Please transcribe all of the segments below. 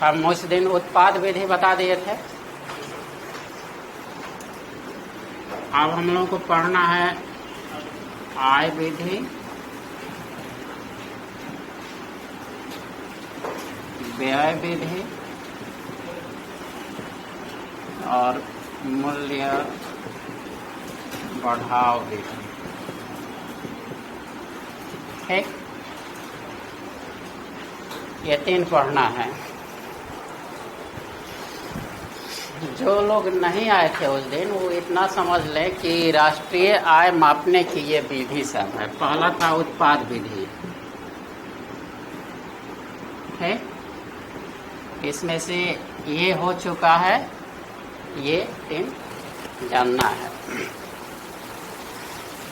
हम उस दिन उत्पाद विधि बता दिए थे। अब हम लोगों को पढ़ना है आय विधि, व्यय विधि और मूल्य बढ़ाव विधि। ठीक, ये 3 पढ़ना है। जो लोग नहीं आए थे उस दिन वो इतना समझ लें कि राष्ट्रीय आय मापने की ये विधि सब है। पहला था उत्पाद विधि है, इसमें से ये हो चुका है, ये 3 जानना है।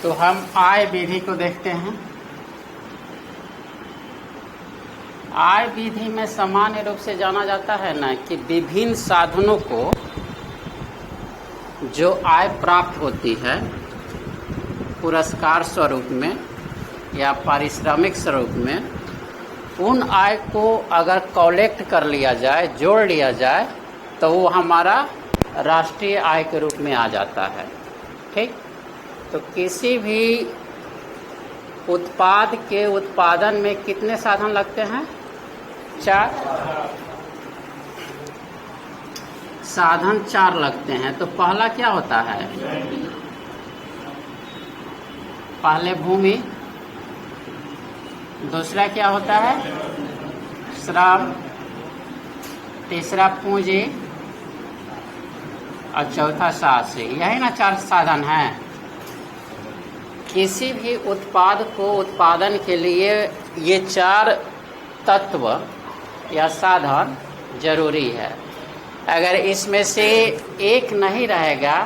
तो हम आय विधि को देखते हैं। आय विधि में सामान्य रूप से जाना जाता है ना कि विभिन्न साधनों को जो आय प्राप्त होती है पुरस्कार स्वरूप में या पारिश्रमिक स्वरूप में, उन आय को अगर कलेक्ट कर लिया जाए, जोड़ लिया जाए, तो वो हमारा राष्ट्रीय आय के रूप में आ जाता है। ठीक, तो किसी भी उत्पाद के उत्पादन में कितने साधन लगते हैं? 4 साधन 4 लगते हैं। तो पहला क्या होता है? पहले भूमि, दूसरा क्या होता है? श्रम, तीसरा पूंजी और चौथा शास्त्री। यही ना 4 साधन हैं। किसी भी उत्पाद को उत्पादन के लिए ये 4 तत्व या साधन जरूरी है। अगर इसमें से एक नहीं रहेगा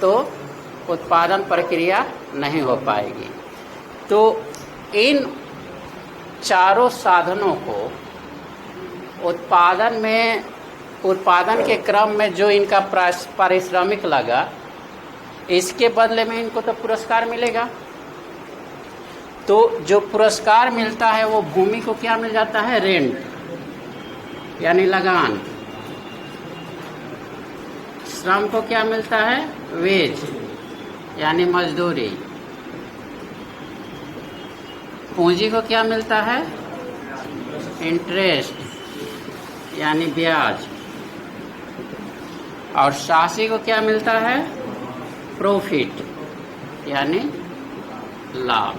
तो उत्पादन प्रक्रिया नहीं हो पाएगी। तो इन चारों साधनों को उत्पादन के क्रम में जो इनका पारिश्रमिक लगा, इसके बदले में इनको तो पुरस्कार मिलेगा। तो जो पुरस्कार मिलता है वो भूमि को क्या मिल जाता है? रेंट यानी लगान। श्रम को क्या मिलता है? वेज यानी मजदूरी। पूंजी को क्या मिलता है? इंटरेस्ट यानी ब्याज। और शासी को क्या मिलता है? प्रॉफिट यानी लाभ।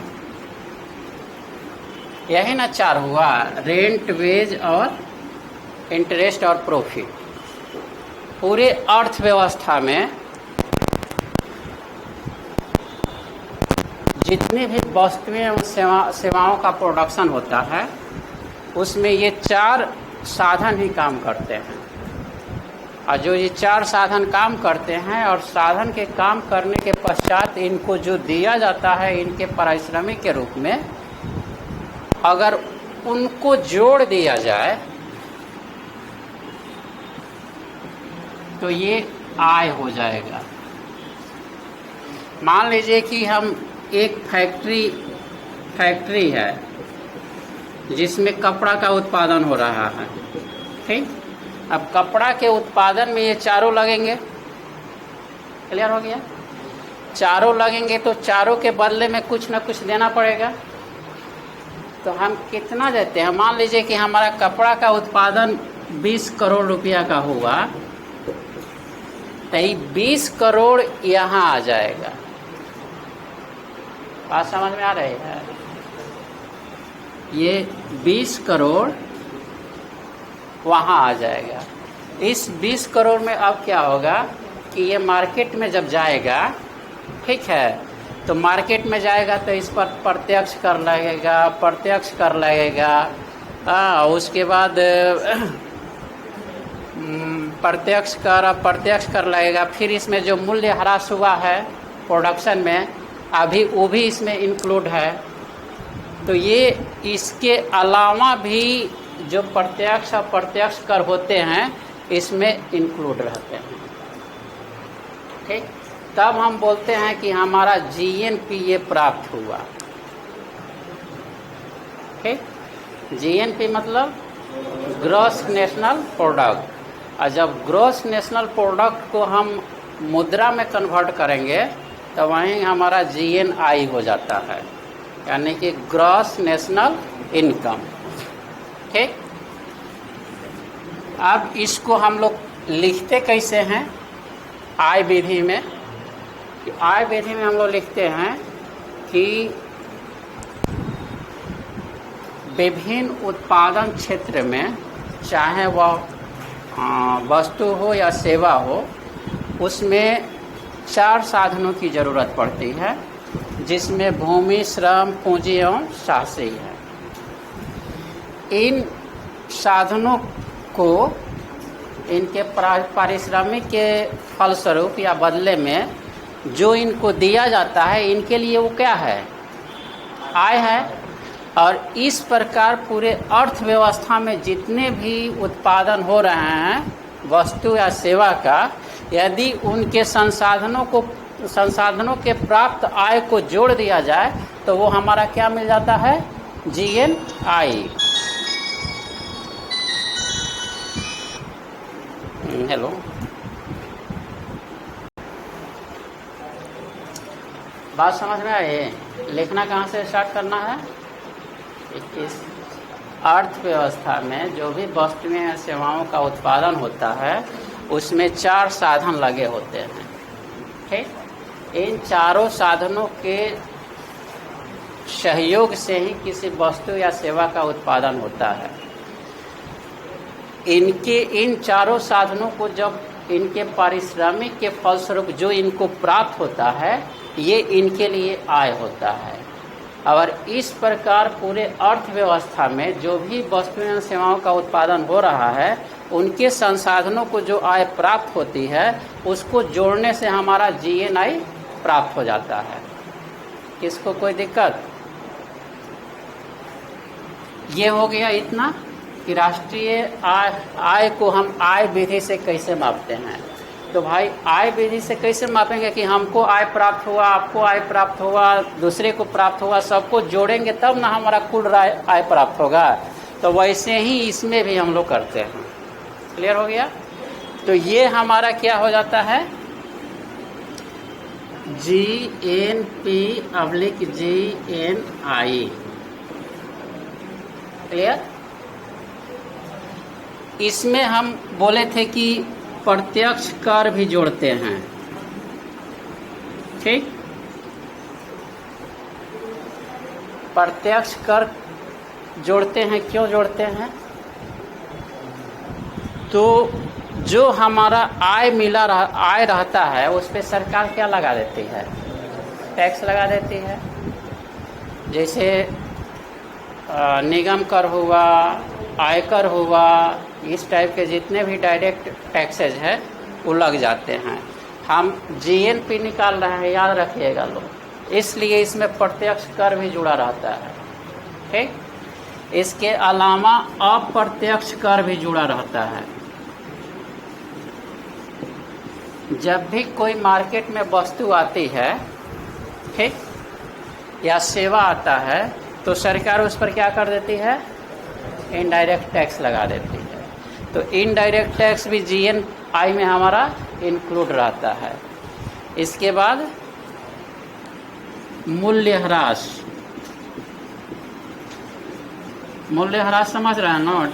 यही ना 4 हुआ, रेंट, वेज और इंटरेस्ट और प्रॉफिट। पूरे अर्थव्यवस्था में जितनी भी वस्तुएं और सेवाओं का प्रोडक्शन होता है उसमें ये 4 साधन ही काम करते हैं। और जो ये 4 साधन काम करते हैं और साधन के काम करने के पश्चात इनको जो दिया जाता है इनके पारिश्रमिक के रूप में, अगर उनको जोड़ दिया जाए तो ये आय हो जाएगा। मान लीजिए कि हम एक फैक्ट्री है जिसमें कपड़ा का उत्पादन हो रहा है। ठीक, अब कपड़ा के उत्पादन में ये चारों लगेंगे। क्लियर हो गया? चारों लगेंगे तो चारों के बदले में कुछ ना कुछ देना पड़ेगा। तो हम कितना देते हैं? मान लीजिए कि हमारा कपड़ा का उत्पादन 20 करोड़ रुपया का हुआ, तो 20 करोड़ यहाँ आ जाएगा। बात समझ में आ रही है? ये 20 करोड़ वहाँ आ जाएगा। इस 20 करोड़ में अब क्या होगा कि ये मार्केट में जब जाएगा, ठीक है, तो मार्केट में जाएगा तो इस पर प्रत्यक्ष कर लगेगा, उसके बाद प्रत्यक्ष कर लगेगा। फिर इसमें जो मूल्य ह्रास हुआ है प्रोडक्शन में, अभी वो भी इसमें इंक्लूड है। तो ये इसके अलावा भी जो प्रत्यक्ष और प्रत्यक्ष कर होते हैं इसमें इंक्लूड रहते हैं। ठीक, तब हम बोलते हैं कि हमारा जीएनपी ये प्राप्त हुआ। ठीक, जीएनपी मतलब ग्रॉस नेशनल प्रोडक्ट। और जब ग्रॉस नेशनल प्रोडक्ट को हम मुद्रा में कन्वर्ट करेंगे तो वहीं हमारा GNI हो जाता है, यानी कि ग्रॉस नेशनल इनकम। ठीक, अब इसको हम लोग लिखते कैसे हैं आय विधि में? आय विधि में हम लोग लिखते हैं कि विभिन्न उत्पादन क्षेत्र में, चाहे वह वस्तु हो या सेवा हो, उसमें 4 साधनों की ज़रूरत पड़ती है, जिसमें भूमि, श्रम, पूंजी एवं साहसी है। इन साधनों को इनके पारिश्रमिक के फलस्वरूप या बदले में जो इनको दिया जाता है, इनके लिए वो क्या है? आय है। और इस प्रकार पूरे अर्थव्यवस्था में जितने भी उत्पादन हो रहे हैं वस्तु या सेवा का, यदि उनके संसाधनों के प्राप्त आय को जोड़ दिया जाए तो वो हमारा क्या मिल जाता है? GNI। हेलो, बात समझ में आई? लिखना कहाँ से स्टार्ट करना है? इस अर्थव्यवस्था में जो भी वस्तुएं या सेवाओं का उत्पादन होता है उसमें 4 साधन लगे होते हैं। ठीक, इन चारों साधनों के सहयोग से ही किसी वस्तु या सेवा का उत्पादन होता है। इन चारों साधनों को जब इनके पारिश्रमिक के फलस्वरूप जो इनको प्राप्त होता है, ये इनके लिए आय होता है। और इस प्रकार पूरे अर्थव्यवस्था में जो भी वस्तुएं सेवाओं का उत्पादन हो रहा है, उनके संसाधनों को जो आय प्राप्त होती है उसको जोड़ने से हमारा GNI प्राप्त हो जाता है। किसको कोई दिक्कत? ये हो गया इतना कि राष्ट्रीय आय को हम आय विधि से कैसे मापते हैं। तो भाई आय विधि से कैसे मापेंगे कि हमको आय प्राप्त हुआ, आपको आय प्राप्त हुआ, दूसरे को प्राप्त हुआ, सबको जोड़ेंगे तब ना हमारा कुल आय प्राप्त होगा। तो वैसे ही इसमें भी हम लोग करते हैं। क्लियर हो गया? तो ये हमारा क्या हो जाता है? GNP/GNI। क्लियर? इसमें हम बोले थे कि प्रत्यक्ष कर भी जोड़ते हैं। ठीक, प्रत्यक्ष कर जोड़ते हैं। क्यों जोड़ते हैं? तो जो हमारा आय रहता है उस पर सरकार क्या लगा देती है? टैक्स लगा देती है। जैसे निगम कर हुआ, आयकर हुआ, इस टाइप के जितने भी डायरेक्ट टैक्सेज है वो लग जाते हैं। हम GNP निकाल रहे हैं, याद रखिएगा लोग, इसलिए इसमें प्रत्यक्ष कर भी जुड़ा रहता है। ठीक, इसके अलावा अप्रत्यक्ष कर भी जुड़ा रहता है। जब भी कोई मार्केट में वस्तु आती है, ठीक, या सेवा आता है, तो सरकार उस पर क्या कर देती है? इनडायरेक्ट टैक्स लगा देती है। तो इनडायरेक्ट टैक्स भी GNI में हमारा इंक्लूड रहता है। इसके बाद मूल्यह्रास। मूल्यह्रास समझ रहे हैं ना?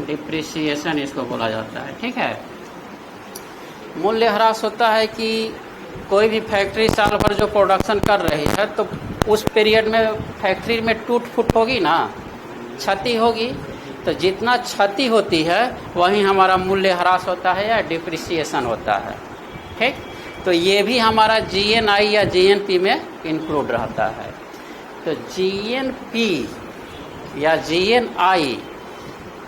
डिप्रिसिएशन इसको बोला जाता है। ठीक है, मूल्यह्रास होता है कि कोई भी फैक्ट्री साल भर जो प्रोडक्शन कर रही है, तो उस पीरियड में फैक्ट्री में टूट फूट होगी ना, क्षति होगी। तो जितना क्षति होती है वहीं हमारा मूल्यह्रास होता है या डिप्रिसिएशन होता है। ठीक, तो ये भी हमारा GNI या GNP में इंक्लूड रहता है। तो GNP या GNI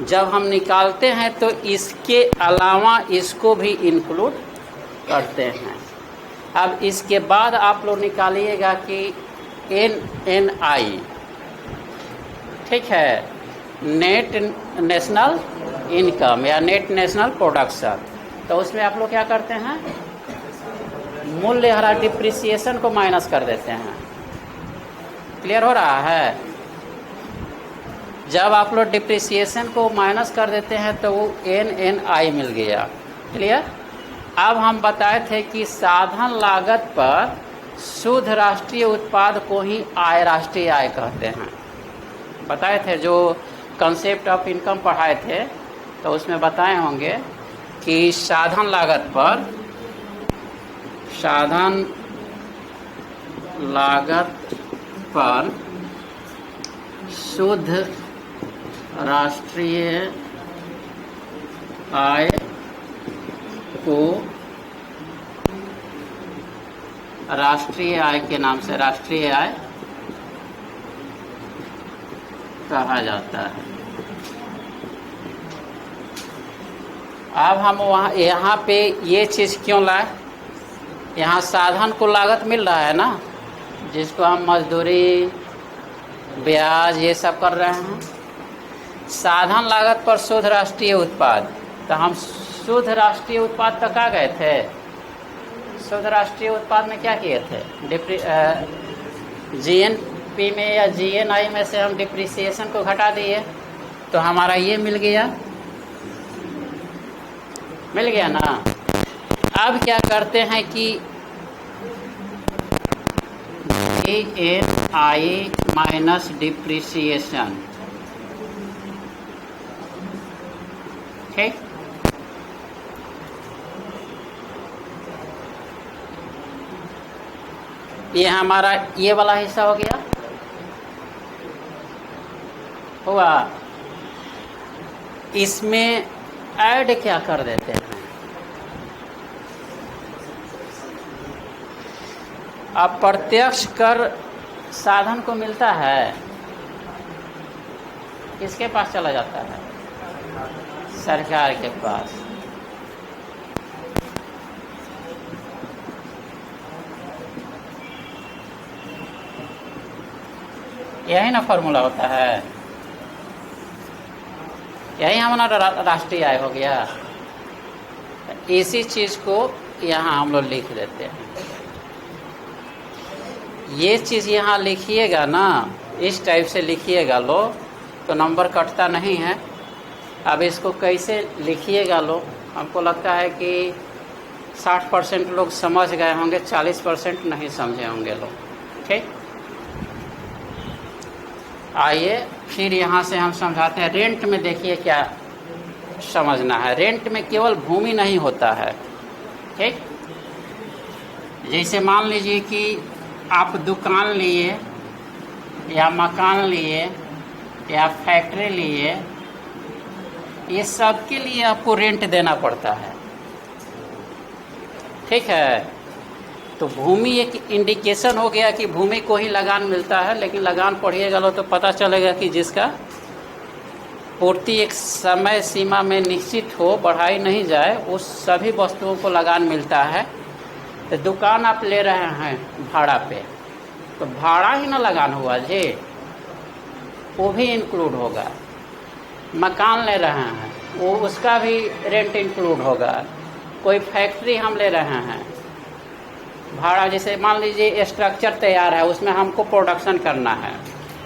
जब हम निकालते हैं तो इसके अलावा इसको भी इंक्लूड करते हैं। अब इसके बाद आप लोग निकालिएगा कि NNI, ठीक है, नेट नेशनल इनकम या नेट नेशनल प्रोडक्शन। तो उसमें आप लोग क्या करते हैं? मूल्यह्रास डिप्रिसिएशन को माइनस कर देते हैं। क्लियर हो रहा है? जब आप लोग डिप्रिसिएशन को माइनस कर देते हैं तो वो NNI मिल गया। क्लियर? अब हम बताए थे कि साधन लागत पर शुद्ध राष्ट्रीय उत्पाद को ही आय, राष्ट्रीय आय कहते हैं। बताए थे, जो कंसेप्ट ऑफ इनकम पढ़ाए थे तो उसमें बताए होंगे कि साधन लागत पर, साधन लागत पर शुद्ध राष्ट्रीय आय को राष्ट्रीय आय के नाम से राष्ट्रीय आय कहा जाता है। अब हम यहाँ पे ये चीज़ क्यों लाए? यहाँ साधन को लागत मिल रहा है ना, जिसको हम मजदूरी, ब्याज ये सब कर रहे हैं। साधन लागत पर शुद्ध राष्ट्रीय उत्पाद, तो हम शुद्ध राष्ट्रीय उत्पाद तक आ गए थे। शुद्ध राष्ट्रीय उत्पाद में क्या किए थे? GNP में या GNI में से हम डिप्रिसिएशन को घटा दिए तो हमारा ये मिल गया ना। अब क्या करते हैं कि GNI माइनस डिप्रिसिएशन, ठीक, ये हमारा ये वाला हिस्सा हो गया, हुआ। इसमें ऐड क्या कर देते हैं? अप्रत्यक्ष कर साधन को मिलता है, किसके पास चला जाता है? सरकार के पास। यही ना फॉर्मूला होता है, यही हमारा राष्ट्रीय आय हो गया। इसी चीज को यहाँ हम लोग लिख देते हैं। ये चीज यहाँ लिखिएगा ना, इस टाइप से लिखिएगा लो तो नंबर कटता नहीं है। अब इसको कैसे लिखिएगा लो, हमको लगता है कि 60% लोग समझ गए होंगे, 40% नहीं समझे होंगे लोग, ठीक। आइए फिर यहाँ से हम समझाते हैं। रेंट में देखिए क्या समझना है। रेंट में केवल भूमि नहीं होता है, ठीक। जैसे मान लीजिए कि आप दुकान लिए या मकान लिए या फैक्ट्री लिए, ये सब के लिए आपको रेंट देना पड़ता है, ठीक है। तो भूमि एक इंडिकेशन हो गया कि भूमि को ही लगान मिलता है, लेकिन लगान पढ़िएगा लो तो पता चलेगा कि जिसका पूर्ति एक समय सीमा में निश्चित हो, बढ़ाई नहीं जाए, उस सभी वस्तुओं को लगान मिलता है। तो दुकान आप ले रहे हैं भाड़ा पे, तो भाड़ा ही ना लगान हुआ जी, वो भी इंक्लूड होगा। मकान ले रहे हैं, वो उसका भी रेंट इंक्लूड होगा। कोई फैक्ट्री हम ले रहे हैं भाड़ा, जैसे मान लीजिए स्ट्रक्चर तैयार है, उसमें हमको प्रोडक्शन करना है,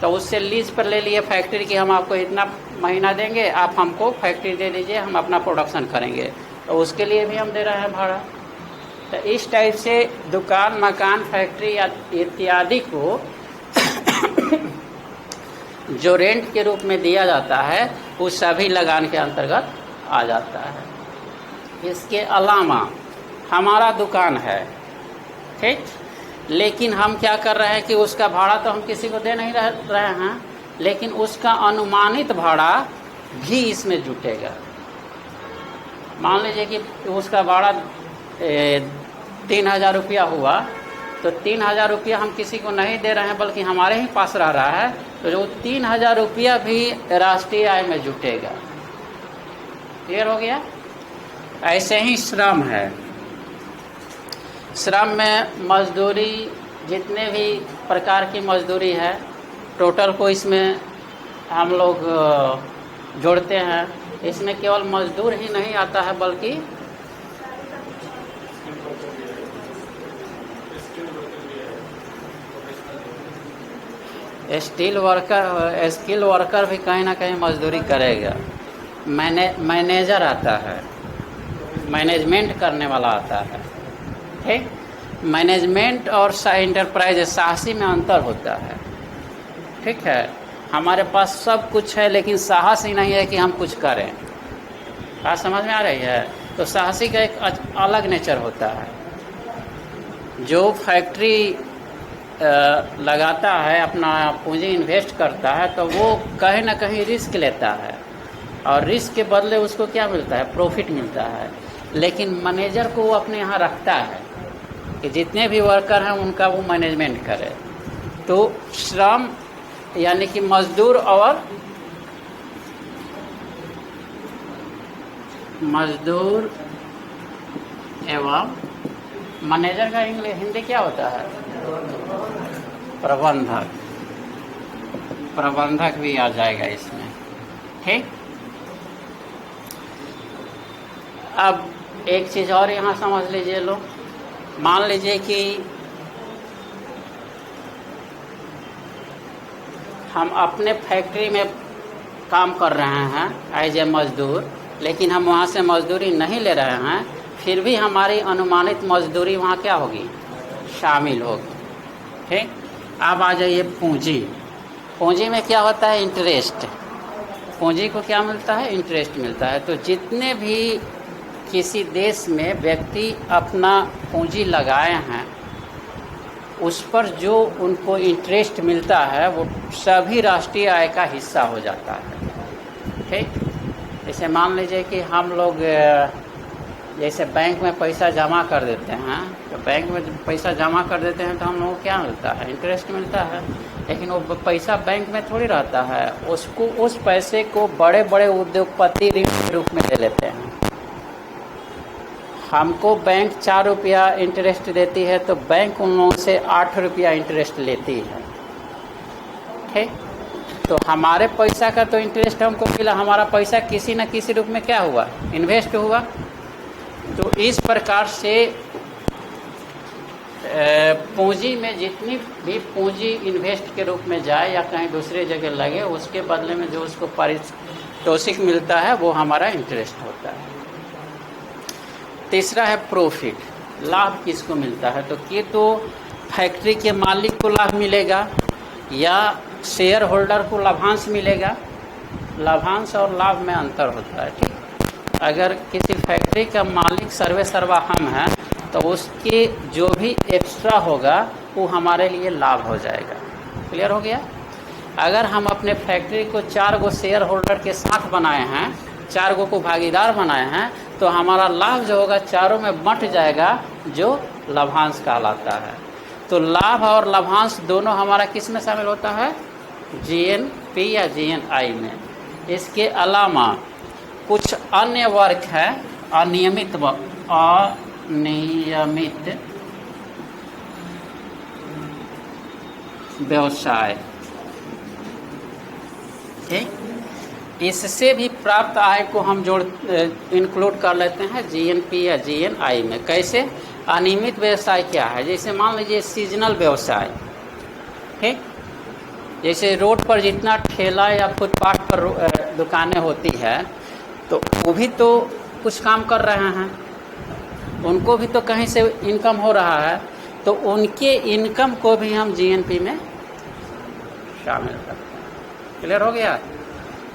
तो उससे लीज पर ले लिए फैक्ट्री की, हम आपको इतना महीना देंगे, आप हमको फैक्ट्री दे दीजिए, हम अपना प्रोडक्शन करेंगे, तो उसके लिए भी हम दे रहे हैं भाड़ा। तो इस टाइप से दुकान, मकान, फैक्ट्री इत्यादि को जो रेंट के रूप में दिया जाता है, वो सभी लगान के अंतर्गत आ जाता है। इसके अलावा हमारा दुकान है, ठीक, लेकिन हम क्या कर रहे हैं कि उसका भाड़ा तो हम किसी को दे नहीं रहे हैं, लेकिन उसका अनुमानित भाड़ा भी इसमें जुटेगा। मान लीजिए कि उसका भाड़ा 3000 रुपया हुआ, तो 3000 रुपया हम किसी को नहीं दे रहे हैं, बल्कि हमारे ही पास रह रहा है, तो जो 3000 रुपया भी राष्ट्रीय आय में जुटेगा। क्लियर हो गया? ऐसे ही श्रम है। श्रम में मजदूरी, जितने भी प्रकार की मजदूरी है, टोटल को इसमें हम लोग जोड़ते हैं। इसमें केवल मजदूर ही नहीं आता है, बल्कि स्किल वर्कर भी कहीं ना कहीं मजदूरी करेगा। मैनेजर आता है, मैनेजमेंट करने वाला आता है, ठीक। मैनेजमेंट और इंटरप्राइज साहसी में अंतर होता है, ठीक है। हमारे पास सब कुछ है लेकिन साहस ही नहीं है कि हम कुछ करें। बात समझ में आ रही है? तो साहसी का एक अलग नेचर होता है। जो फैक्ट्री लगाता है, अपना पूंजी इन्वेस्ट करता है, तो वो कहीं ना कहीं रिस्क लेता है और रिस्क के बदले उसको क्या मिलता है? प्रॉफिट मिलता है। लेकिन मैनेजर को वो अपने यहाँ रखता है कि जितने भी वर्कर हैं उनका वो मैनेजमेंट करे। तो श्रम यानी कि मजदूर एवं मैनेजर का हिंदी क्या होता है? प्रबंधक भी आ जाएगा इसमें, ठीक। अब एक चीज़ और यहाँ समझ लीजिए लोग। मान लीजिए कि हम अपने फैक्ट्री में काम कर रहे हैं एज ए मजदूर, लेकिन हम वहाँ से मजदूरी नहीं ले रहे हैं, फिर भी हमारी अनुमानित मजदूरी वहाँ क्या होगी? शामिल होगी, ठीक। अब आ जाइए पूंजी। पूंजी में क्या होता है? इंटरेस्ट। पूंजी को क्या मिलता है? इंटरेस्ट मिलता है। तो जितने भी किसी देश में व्यक्ति अपना पूंजी लगाए हैं, उस पर जो उनको इंटरेस्ट मिलता है वो सभी राष्ट्रीय आय का हिस्सा हो जाता है, ठीक। जैसे मान लीजिए कि हम लोग जैसे बैंक में पैसा जमा कर देते हैं, तो बैंक में पैसा जमा कर देते हैं तो हम लोगों को क्या मिलता है? इंटरेस्ट मिलता है। लेकिन वो पैसा बैंक में थोड़ी रहता है, उसको उस पैसे को बड़े बड़े उद्योगपति ऋण के रूप में दे लेते हैं। हमको बैंक 4 रुपया इंटरेस्ट देती है तो बैंक उन लोगों से 8 रुपया इंटरेस्ट लेती है, ठीक। तो हमारे पैसा का तो इंटरेस्ट हमको मिला, हमारा पैसा किसी न किसी रूप में क्या हुआ? इन्वेस्ट हुआ। तो इस प्रकार से पूंजी में जितनी भी पूंजी इन्वेस्ट के रूप में जाए या कहीं दूसरे जगह लगे, उसके बदले में जो उसको पारितोषिक मिलता है वो हमारा इंटरेस्ट होता है। तीसरा है प्रॉफिट। लाभ किसको मिलता है? तो ये तो फैक्ट्री के मालिक को लाभ मिलेगा या शेयर होल्डर को लाभांश मिलेगा। लाभांश और लाभ में अंतर होता है, ठीक। अगर किसी फैक्ट्री का मालिक सर्वे सर्वा हम है तो उसके जो भी एक्स्ट्रा होगा वो हमारे लिए लाभ हो जाएगा। क्लियर हो गया? अगर हम अपने फैक्ट्री को 4 गो शेयर होल्डर के साथ बनाए हैं, 4 गो को भागीदार बनाए हैं, तो हमारा लाभ जो होगा चारों में बंट जाएगा, जो लाभांश कहलाता है। तो लाभ और लाभांश दोनों हमारा किस में शामिल होता है? जीएनपी या जीएनआई में। इसके अलावा कुछ अन्य वर्ग है, अनियमित व्यवसाय, ठीक। इससे भी प्राप्त आय को हम इंक्लूड कर लेते हैं जीएनपी या जीएनआई में। कैसे? अनियमित व्यवसाय क्या है? जैसे मान लीजिए सीजनल व्यवसाय, ठीक। जैसे रोड पर जितना ठेला या फुटपाथ पर दुकानें होती है, तो वो भी तो कुछ काम कर रहे हैं, उनको भी तो कहीं से इनकम हो रहा है, तो उनके इनकम को भी हम जीएनपी में शामिल करते हैं। क्लियर हो गया?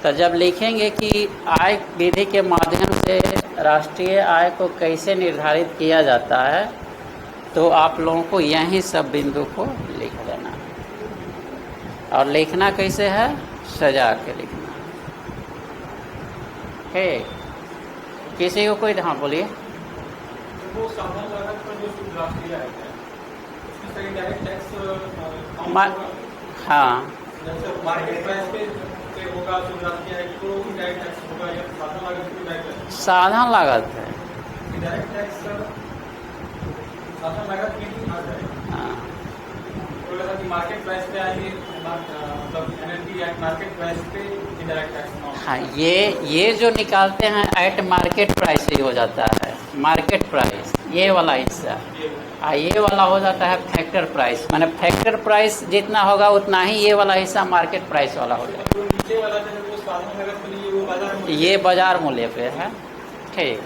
तो जब लिखेंगे कि आय विधि के माध्यम से राष्ट्रीय आय को कैसे निर्धारित किया जाता है, तो आप लोगों को यही सब बिंदु को लिख देना। और लिखना कैसे है? सजा के लिखना है। किसी को कोई? हाँ बोलिए। वो साधन लागत पर जो शुद्ध राष्ट्रीय आय है, उसमें से डायरेक्ट टैक्स हाँ, जैसे मार्केट प्राइस पे होगा शुद्ध राष्ट्रीय आय, तो डायरेक्ट टैक्स होगा या साधन लागत पे डायरेक्ट टैक्स? साधन लागत है, डायरेक्ट टैक्स साधन लागत में आ जाएगा। हाँ। तो जैसा कि मार्केट प्राइस पे आएंगे, मतलब एनएलपी एक्ट मार्केट प्राइस पे इंडायरेक्ट टैक्स। हाँ, ये जो निकालते हैं एट मार्केट प्राइस ही हो जाता है। मार्केट प्राइस, ये वाला हिस्सा, ये वाला हो जाता है फैक्टर प्राइस। माने फैक्टर प्राइस जितना होगा उतना ही ये वाला हिस्सा मार्केट प्राइस वाला हो जाएगा। तो नीचे वाला जो वो साधन लागत बनी है वो बाजार मूल्य, ये बाजार मूल्य पे है। ठीक,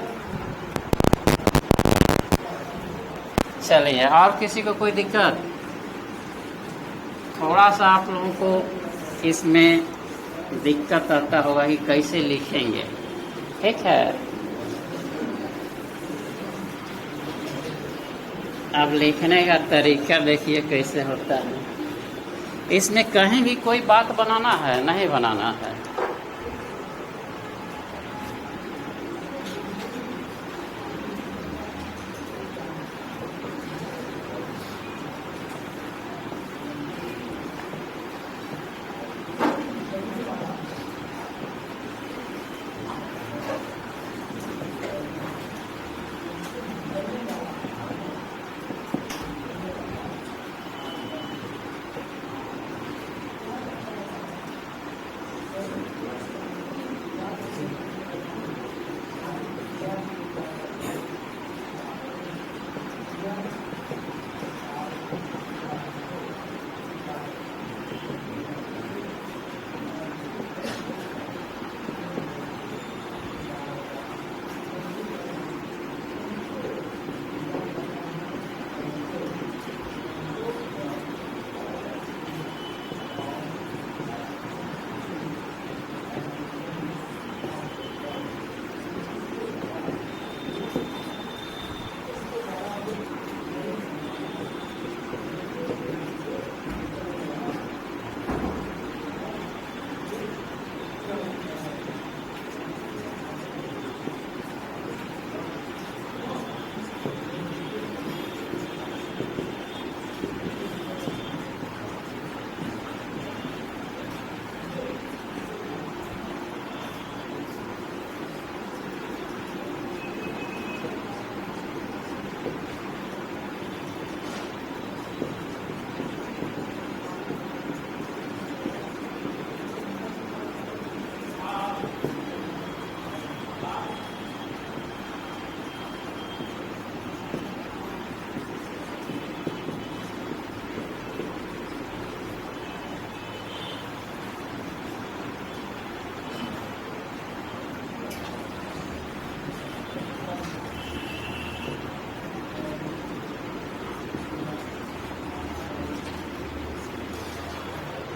चलिए, और किसी को कोई दिक्कत? थोड़ा सा आप लोगों को इसमें दिक्कत आता होगा कि कैसे लिखेंगे। ठीक है, अब लिखने का तरीका देखिए कैसे होता है। इसमें कहीं भी कोई बात बनाना है, नहीं बनाना है।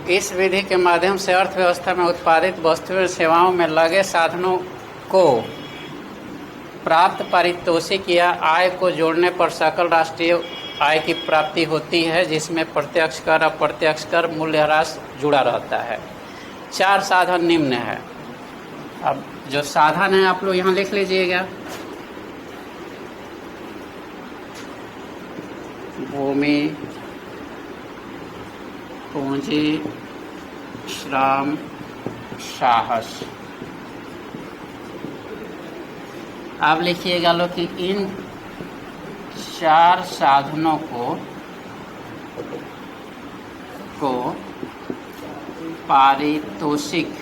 इस विधि के माध्यम से अर्थव्यवस्था में उत्पादित वस्तुओं और सेवाओं में लगे साधनों को प्राप्त पारितोषिक या आय को जोड़ने पर सकल राष्ट्रीय आय की प्राप्ति होती है, जिसमें प्रत्यक्ष कर, अप्रत्यक्ष कर, मूल्यह्रास जुड़ा रहता है। 4 साधन निम्न है। अब जो साधन है आप लोग यहाँ लिख लीजिएगा। भूमि, पूंजी, श्रम, साहस। आप लिखिएगा लो कि इन 4 साधनों को पारितोषिक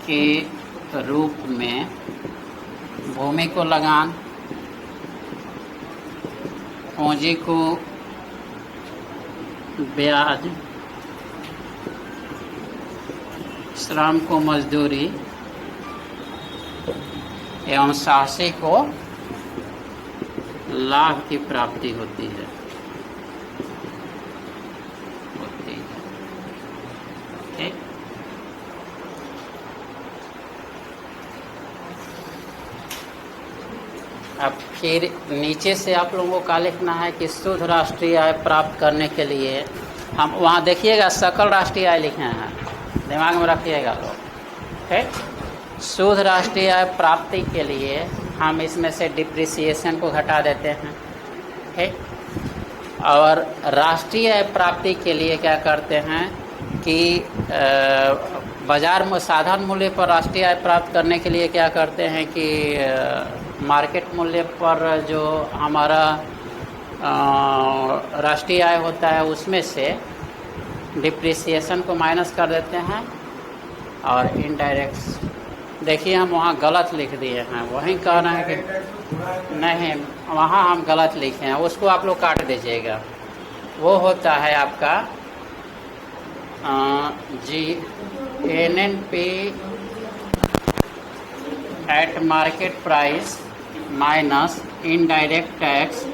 के रूप में भूमि को लगान, पूंजी को ब्याज, श्रम को मजदूरी एवं साहसी को लाभ की प्राप्ति होती है। ठीक, अब फिर नीचे से आप लोगों को क्या लिखना है कि शुद्ध राष्ट्रीय आय प्राप्त करने के लिए हम वहाँ देखिएगा सकल राष्ट्रीय आय लिखे हैं, दिमाग में रखिएगा लोग। ठीक, शुद्ध राष्ट्रीय आय प्राप्ति के लिए हम इसमें से डिप्रिसिएशन को घटा देते हैं। ठीक, और राष्ट्रीय आय प्राप्ति के लिए क्या करते हैं कि बाजार में साधारण मूल्य पर राष्ट्रीय आय प्राप्त करने के लिए क्या करते हैं कि मार्केट मूल्य पर जो हमारा राष्ट्रीय आय होता है उसमें से डिप्रिसिएशन को माइनस कर देते हैं और इनडायरेक्ट देखिए हम वहाँ गलत लिख दिए हैं, वहीं कहना है कि नहीं, वहाँ हम गलत लिखे हैं, उसको आप लोग काट दीजिएगा। वो होता है आपका जी NNP eight market price minus indirect tax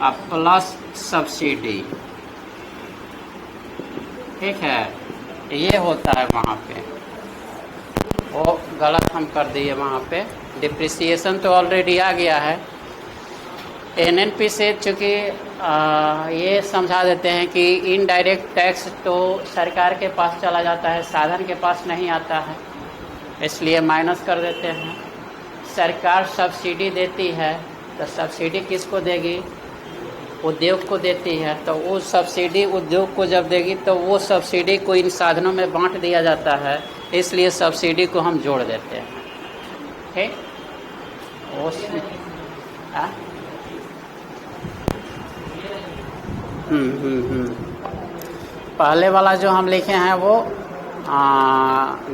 plus subsidy. ठीक है, ये होता है वहाँ पे, वो गलत हम कर दिए वहाँ पे। डिप्रिसिएशन तो ऑलरेडी आ गया है। NNP से चूँकि ये समझा देते हैं कि इनडायरेक्ट टैक्स तो सरकार के पास चला जाता है, साधन के पास नहीं आता है, इसलिए माइनस कर देते हैं। सरकार सब्सिडी देती है, तो सब्सिडी किसको देगी? उद्योग को देती है, तो वो सब्सिडी उद्योग को जब देगी तो वो सब्सिडी को इन साधनों में बांट दिया जाता है, इसलिए सब्सिडी को हम जोड़ देते हैं। ठीक, पहले वाला जो हम लिखे हैं वो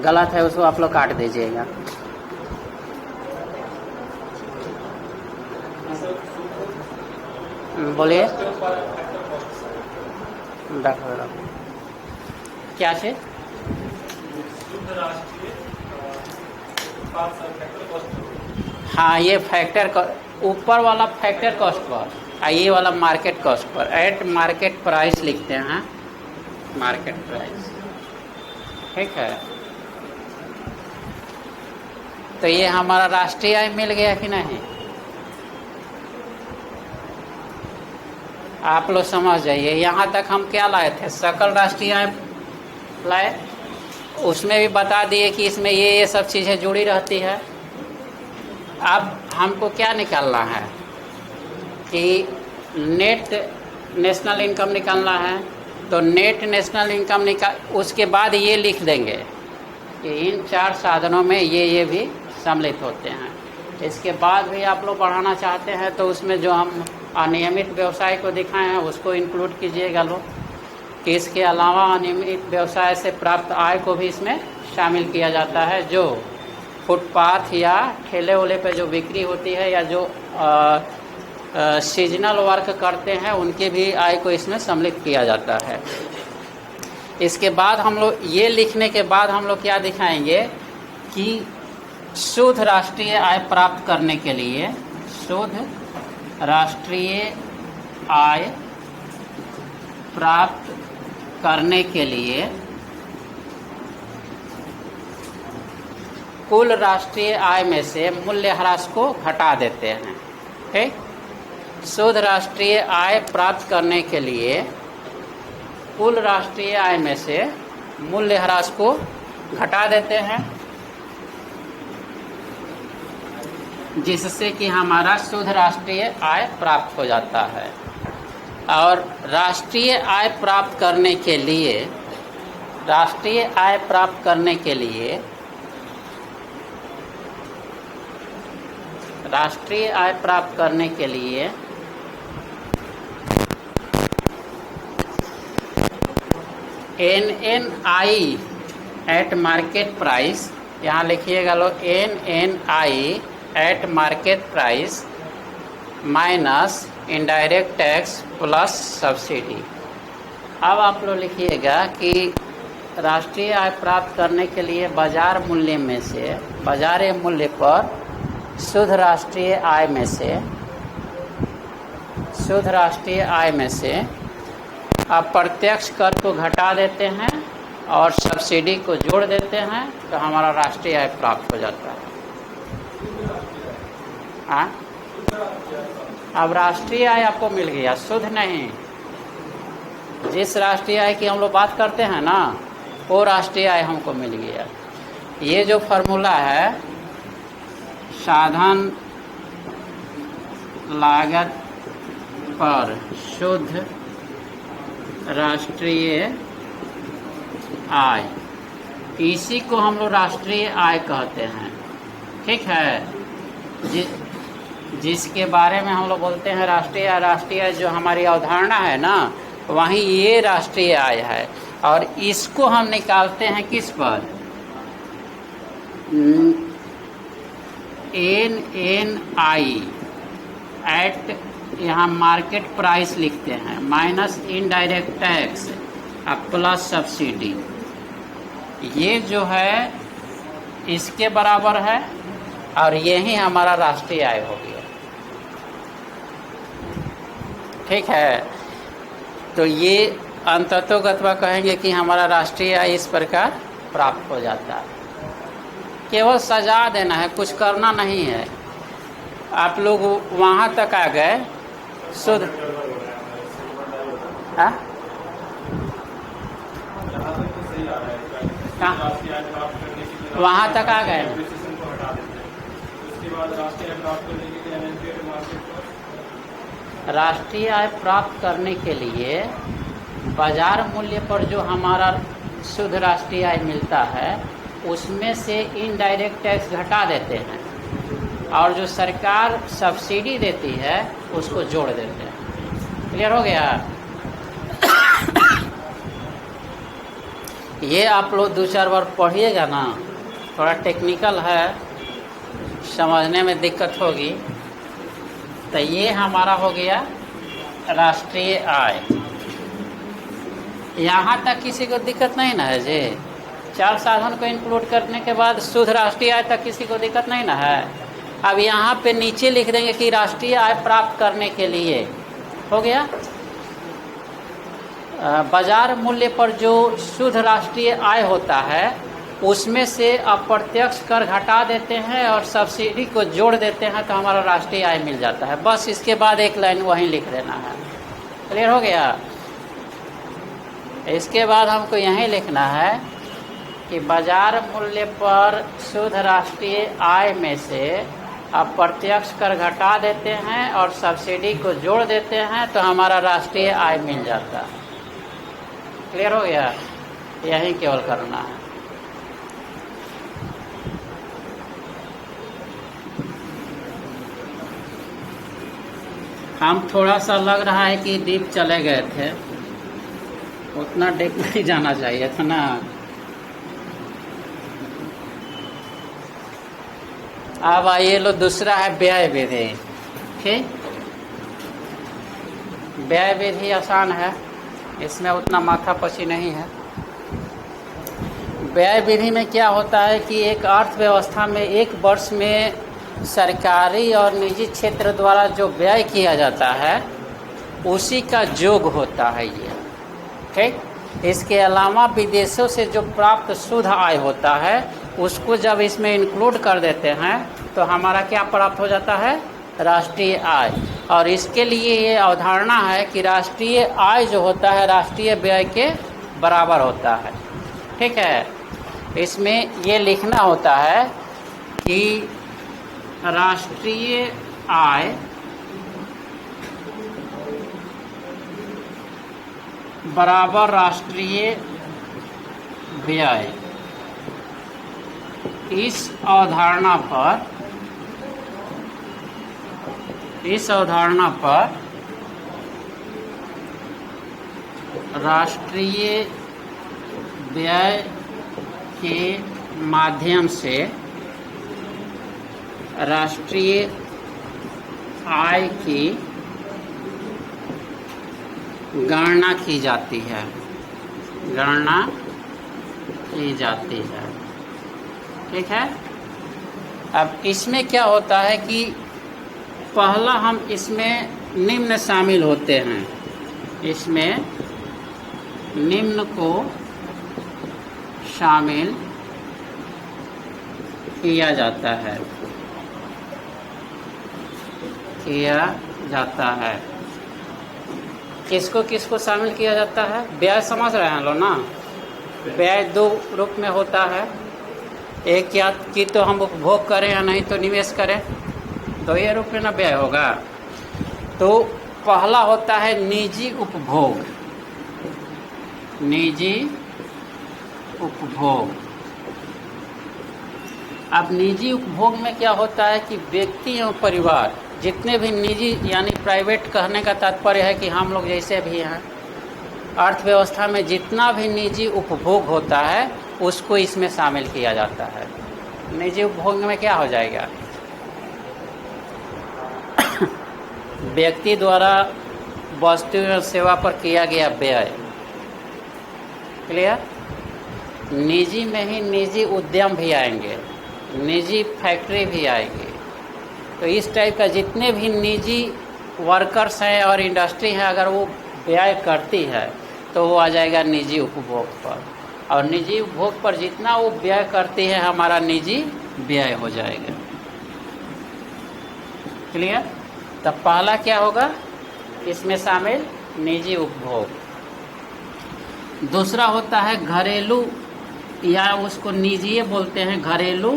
गलत है, उसको आप लोग काट दीजिएगा। बोलिए क्या से? हाँ, ये फैक्टर ऊपर वाला फैक्टर कॉस्ट पर, ये वाला market cost per. Eight market price लिखते हैं, मार्केट प्राइस। ठीक है, तो ये हमारा राष्ट्रीय आय मिल गया कि नहीं? आप लोग समझ जाइए। यहाँ तक हम क्या लाए थे? सकल राष्ट्रीय आय लाए, उसमें भी बता दिए कि इसमें ये सब चीज़ें जुड़ी रहती है। अब हमको क्या निकालना है कि नेट नेशनल इनकम निकालना है, तो नेट नेशनल इनकम उसके बाद ये लिख देंगे कि इन 4 साधनों में ये भी सम्मिलित होते हैं। इसके बाद भी आप लोग बढ़ाना चाहते हैं तो उसमें जो हम अनियमित व्यवसाय को दिखाए हैं उसको इंक्लूड कीजिएगा लोग, कि इसके अलावा अनियमित व्यवसाय से प्राप्त आय को भी इसमें शामिल किया जाता है। जो फुटपाथ या ठेले वोले पे जो बिक्री होती है, या जो सीजनल वर्क करते हैं, उनके भी आय को इसमें सम्मिलित किया जाता है। इसके बाद हम लोग ये लिखने के बाद हम लोग क्या दिखाएंगे कि शुद्ध राष्ट्रीय आय प्राप्त करने के लिए, शुद्ध राष्ट्रीय आय प्राप्त करने के लिए कुल राष्ट्रीय आय में से मूल्यह्रास को घटा देते हैं। ठीक, शुद्ध राष्ट्रीय आय प्राप्त करने के लिए कुल राष्ट्रीय आय में से मूल्यह्रास को घटा देते हैं, जिससे कि हमारा शुद्ध राष्ट्रीय आय प्राप्त हो जाता है। और राष्ट्रीय आय प्राप्त करने के लिए, राष्ट्रीय आय प्राप्त करने के लिए, राष्ट्रीय आय प्राप्त करने के लिए NNI एट मार्केट प्राइस, यहाँ लिखिएगा लो NNI eight market price minus indirect tax plus subsidy. अब आप लोग लिखिएगा कि राष्ट्रीय आय प्राप्त करने के लिए बाजार मूल्य में से, बाजार मूल्य पर शुद्ध राष्ट्रीय आय में से, शुद्ध राष्ट्रीय आय में से अप्रत्यक्ष कर को घटा देते हैं और सब्सिडी को जोड़ देते हैं, तो हमारा राष्ट्रीय आय प्राप्त हो जाता है। हाँ, अब राष्ट्रीय आय आपको मिल गया, शुद्ध नहीं। जिस राष्ट्रीय आय की हम लोग बात करते हैं ना, वो राष्ट्रीय आय हमको मिल गया। ये जो फॉर्मूला है, साधन लागत पर शुद्ध राष्ट्रीय आय, इसी को हम लोग राष्ट्रीय आय कहते हैं। ठीक है, जिसके बारे में हम लोग बोलते हैं राष्ट्रीय आय। राष्ट्रीय आय जो हमारी अवधारणा है ना, वहीं ये राष्ट्रीय आय है। और इसको हम निकालते हैं किस पर? NNI एट, यहाँ मार्केट प्राइस लिखते हैं, minus indirect tax plus subsidy, ये जो है इसके बराबर है और यही हमारा राष्ट्रीय आय हो गया। ठीक है, तो ये अंततोगत्वा कहेंगे कि हमारा राष्ट्रीय आय इस प्रकार प्राप्त हो जाता है। केवल सजा देना है, कुछ करना नहीं है। आप लोग वहाँ तक आ गए शुद्ध, हाँ वहाँ तक आ गए। राष्ट्रीय आय प्राप्त करने के लिए बाजार मूल्य पर जो हमारा शुद्ध राष्ट्रीय आय मिलता है उसमें से इनडायरेक्ट टैक्स घटा देते हैं और जो सरकार सब्सिडी देती है उसको जोड़ देते हैं। क्लियर हो गया? ये आप लोग 2-4 बार पढ़िएगा ना, थोड़ा टेक्निकल है, समझने में दिक्कत होगी। तो ये हमारा हो गया राष्ट्रीय आय। यहाँ तक किसी को दिक्कत नहीं ना है जी? 4 साधन को इंक्लूड करने के बाद शुद्ध राष्ट्रीय आय तक किसी को दिक्कत नहीं ना है? अब यहाँ पे नीचे लिख देंगे कि राष्ट्रीय आय प्राप्त करने के लिए हो गया बाजार मूल्य पर जो शुद्ध राष्ट्रीय आय होता है उसमें से अप्रत्यक्ष कर घटा देते हैं और सब्सिडी को जोड़ देते हैं, तो हमारा राष्ट्रीय आय मिल जाता है। बस इसके बाद एक लाइन वहीं लिख देना है। क्लियर हो गया? इसके बाद हमको यहीं लिखना है कि बाजार मूल्य पर शुद्ध राष्ट्रीय आय में से अप्रत्यक्ष कर घटा देते हैं और सब्सिडी को जोड़ देते हैं, तो हमारा राष्ट्रीय आय मिल जाता है। क्लियर हो गया? यही केवल करना है। हम थोड़ा सा लग रहा है कि डीप चले गए थे, उतना डीप नहीं जाना चाहिए था ना। अब आइए लो, दूसरा है व्यय विधि। ठीक, व्यय विधि आसान है, इसमें उतना माथापची नहीं है। व्यय विधि में क्या होता है कि एक अर्थव्यवस्था में एक वर्ष में सरकारी और निजी क्षेत्र द्वारा जो व्यय किया जाता है उसी का योग होता है ये। ठीक, इसके अलावा विदेशों से जो प्राप्त शुद्ध आय होता है उसको जब इसमें इंक्लूड कर देते हैं तो हमारा क्या प्राप्त हो जाता है? राष्ट्रीय आय। और इसके लिए ये अवधारणा है कि राष्ट्रीय आय जो होता है राष्ट्रीय व्यय के बराबर होता है। ठीक है, इसमें ये लिखना होता है कि राष्ट्रीय आय बराबर राष्ट्रीय व्यय। इस अवधारणा पर राष्ट्रीय व्यय के माध्यम से राष्ट्रीय आय की गणना की जाती है। ठीक है, अब इसमें क्या होता है कि पहला हम इसमें निम्न शामिल होते हैं, इसमें निम्न को शामिल किया जाता है। किसको किसको शामिल किया जाता है? व्यय समझ रहे हैं लोग ना? व्यय 2 रूप में होता है, एक या कि तो हम उपभोग करें या नहीं तो निवेश करें, 2 ही रूप में ना व्यय होगा। तो पहला होता है निजी उपभोग। अब निजी उपभोग में क्या होता है कि व्यक्ति एवं परिवार जितने भी निजी यानी प्राइवेट, कहने का तात्पर्य है कि हम लोग जैसे भी हैं अर्थव्यवस्था में जितना भी निजी उपभोग होता है उसको इसमें शामिल किया जाता है। निजी उपभोग में क्या हो जाएगा? व्यक्ति द्वारा वस्तु और सेवा पर किया गया व्यय। क्लियर? निजी में ही निजी उद्यम भी आएंगे, निजी फैक्ट्री भी आएगी। तो इस टाइप का जितने भी निजी वर्कर्स हैं और इंडस्ट्री है, अगर वो व्यय करती है तो वो आ जाएगा निजी उपभोग पर, और निजी उपभोग पर जितना वो व्यय करती है हमारा निजी व्यय हो जाएगा। क्लियर? तब पहला क्या होगा इसमें शामिल? निजी उपभोग। दूसरा होता है घरेलू, या उसको निजी बोलते हैं, घरेलू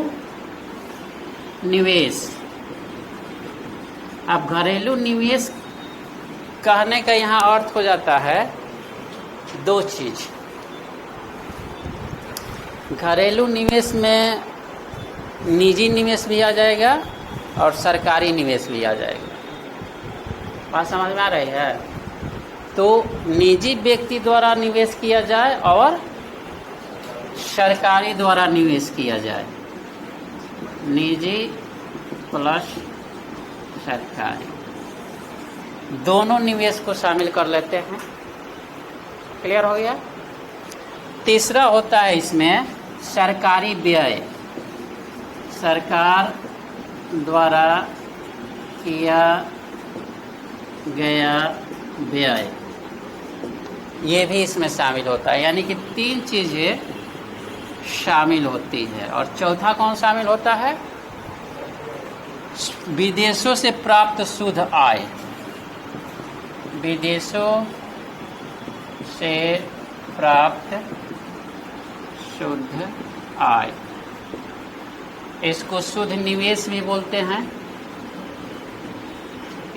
निवेश। अब घरेलू निवेश कहने का यहाँ अर्थ हो जाता है दो चीज। घरेलू निवेश में निजी निवेश भी आ जाएगा और सरकारी निवेश भी आ जाएगा। बात समझ में आ रही है? तो निजी व्यक्ति द्वारा निवेश किया जाए और सरकारी द्वारा निवेश किया जाए, निजी प्लस सरकारी, दोनों निवेश को शामिल कर लेते हैं। क्लियर हो गया? तीसरा होता है इसमें सरकारी व्यय, सरकार द्वारा किया गया व्यय, ये भी इसमें शामिल होता है। यानी कि तीन चीजें शामिल होती है। और चौथा कौन शामिल होता है? विदेशों से प्राप्त शुद्ध आय, विदेशों से प्राप्त शुद्ध आय, इसको शुद्ध निवेश भी बोलते हैं,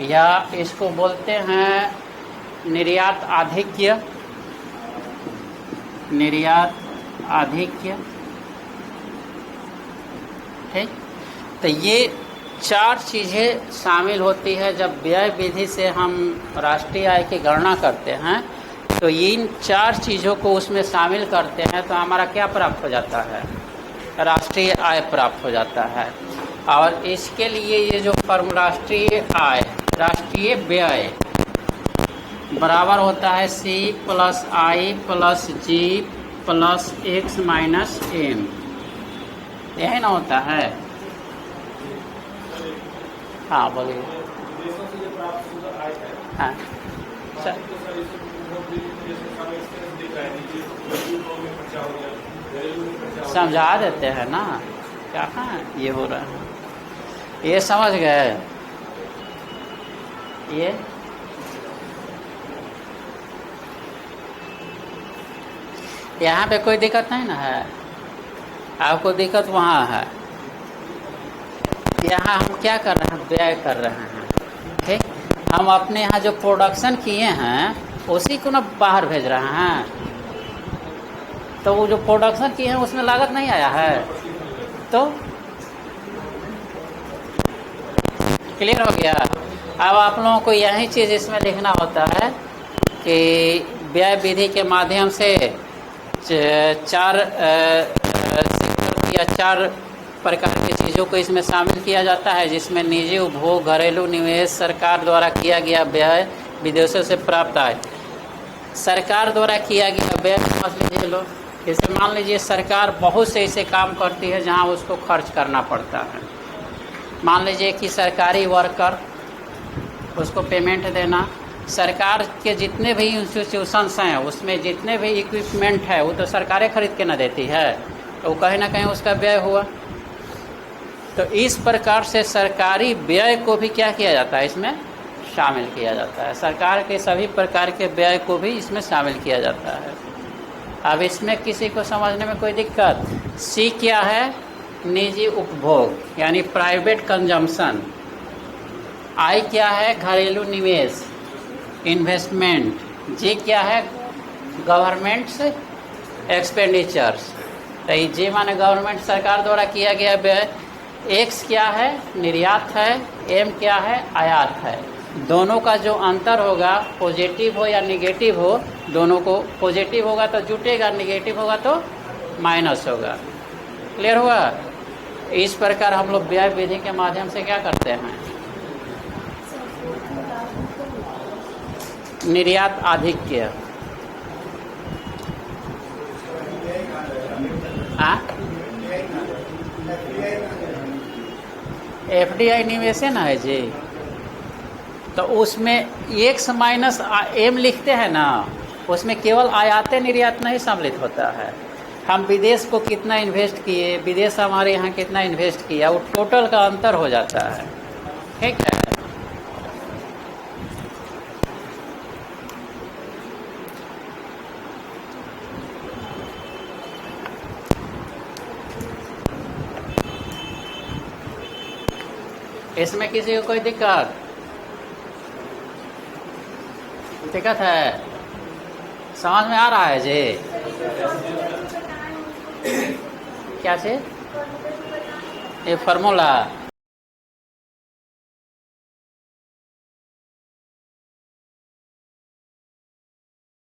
या इसको बोलते हैं निर्यात आधिक्य, निर्यात आधिक्य। ठीक? तो ये चार चीज़ें शामिल होती है जब व्यय विधि से हम राष्ट्रीय आय की गणना करते हैं। तो इन चार चीज़ों को उसमें शामिल करते हैं तो हमारा क्या प्राप्त हो जाता है? राष्ट्रीय आय प्राप्त हो जाता है। और इसके लिए ये जो फॉर्म राष्ट्रीय आय, राष्ट्रीय व्यय बराबर होता है C प्लस आई प्लस जी प्लस एक्स माइनस एम। यही ना होता है? हाँ बोलिए। हाँ समझा देते हैं ना क्या ये हो रहा है, ये समझ गए? ये यहाँ पे कोई दिक्कत नहीं ना है? आपको दिक्कत वहाँ है। यहाँ हम क्या कर रहे हैं? व्यय कर रहे हैं। ठीक? हम अपने यहाँ जो प्रोडक्शन किए हैं उसी को ना बाहर भेज रहे हैं। तो वो जो प्रोडक्शन किए हैं उसमें लागत नहीं आया है। तो क्लियर हो गया? अब आप लोगों को यही चीज़ इसमें लिखना होता है कि व्यय विधि के माध्यम से चार या चार प्रकार की चीज़ों को इसमें शामिल किया जाता है, जिसमें निजी उपभोग, घरेलू निवेश, सरकार द्वारा किया गया व्यय, विदेशों से प्राप्त आय। सरकार द्वारा किया गया व्यय समझ लीजिए लो, जैसे मान लीजिए सरकार बहुत से ऐसे काम करती है जहां उसको खर्च करना पड़ता है। मान लीजिए कि सरकारी वर्कर, उसको पेमेंट देना, सरकार के जितने भी इंस्टीट्यूशंस हैं उसमें जितने भी इक्विपमेंट है वो तो सरकारें खरीद के ना देती है, तो वो कहीं ना कहीं उसका व्यय हुआ। तो इस प्रकार से सरकारी व्यय को भी क्या किया जाता है? इसमें शामिल किया जाता है। सरकार के सभी प्रकार के व्यय को भी इसमें शामिल किया जाता है। अब इसमें किसी को समझने में कोई दिक्कत? सी क्या है? निजी उपभोग यानी प्राइवेट कंजम्पशन। आई क्या है? घरेलू निवेश, इन्वेस्टमेंट। जी क्या है? Governments expenditures. तो जी माने गवर्नमेंट, सरकार द्वारा किया गया व्यय। एक्स क्या है? निर्यात है। एम क्या है? आयात है। दोनों का जो अंतर होगा, पॉजिटिव हो या निगेटिव हो, दोनों को पॉजिटिव होगा तो जुटेगा, निगेटिव होगा तो माइनस होगा। क्लियर हुआ? इस प्रकार हम लोग व्यय विधि के माध्यम से क्या करते हैं, निर्यात आधिक्य। एफडीआई निवेश ना है जी, तो उसमें एक्स माइनस एम लिखते हैं ना, उसमें केवल आयात निर्यात नहीं सम्मिलित होता है। हम विदेश को कितना इन्वेस्ट किए, विदेश हमारे यहाँ कितना इन्वेस्ट किया, वो टोटल का अंतर हो जाता है। ठीक है, इसमें किसी को कोई दिक्कत है? समझ में आ रहा है जी? क्या चीज? ये फार्मूला